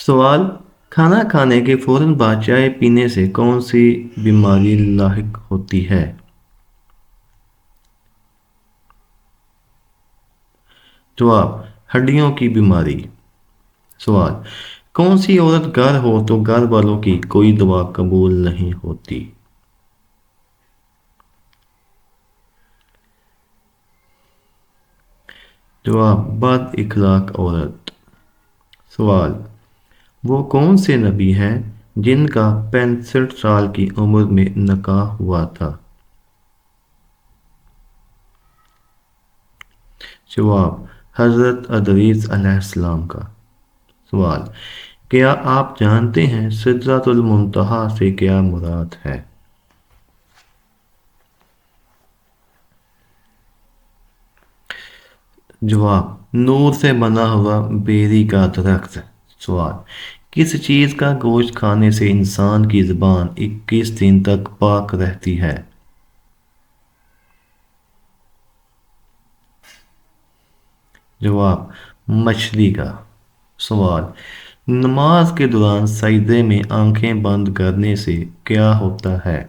सवाल। खाना खाने के फौरन बाद चाय पीने से कौन सी बीमारी लाहिक होती है? जवाब, हड्डियों की बीमारी। सवाल, कौन सी औरत घर हो तो घर वालों की कोई दुआ कबूल नहीं होती? जवाब, बद इखलाक औरत। सवाल, वो कौन से नबी हैं जिनका 65 साल की उम्र में निकाह हुआ था? जवाब, हज़रत अदरीस अलैहिस्सलाम का। सवाल, क्या आप जानते हैं सिदरतुल मुंतहा से क्या मुराद है? जवाब, नूर से बना हुआ बेरी का दरख्त। सवाल, किस चीज़ का गोश्त खाने से इंसान की ज़ुबान 21 दिन तक पाक रहती है? जवाब, मछली का। सवाल, नमाज के दौरान सजदे में आंखें बंद करने से क्या होता है?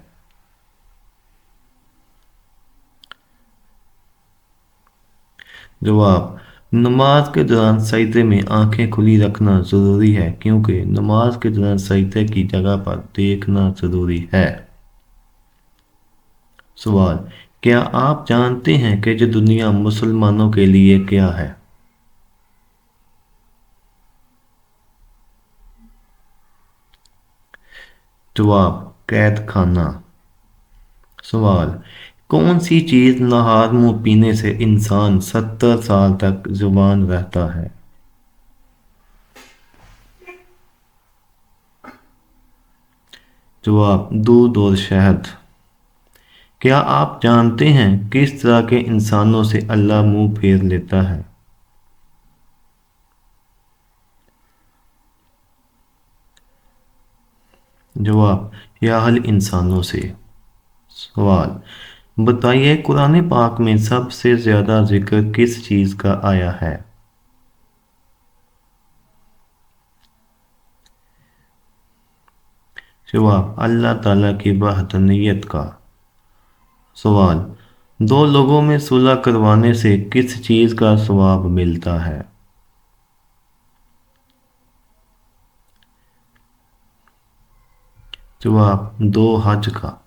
जवाब, नमाज के दौरान सजदे में आंखें खुली रखना ज़रूरी है क्योंकि नमाज के दौरान सजदे की जगह पर देखना ज़रूरी है। सवाल, क्या आप जानते हैं कि जो दुनिया मुसलमानों के लिए क्या है? जवाब, कैद खाना। सवाल, कौन सी चीज़ नहार मुंह पीने से इंसान 70 साल तक जुबान रहता है? जवाब, दूध और शहद। क्या आप जानते हैं किस तरह के इंसानों से अल्लाह मुंह फेर लेता है? जवाब, याहल इंसानों से। सवाल, बताइए कुरान पाक में सबसे ज़्यादा जिक्र किस चीज़ का आया है? जवाब, अल्लाह ताला की वहदानियत का। सवाल, दो लोगों में सुलह करवाने से किस चीज़ का सवाब मिलता है? जवाब, दो हज का।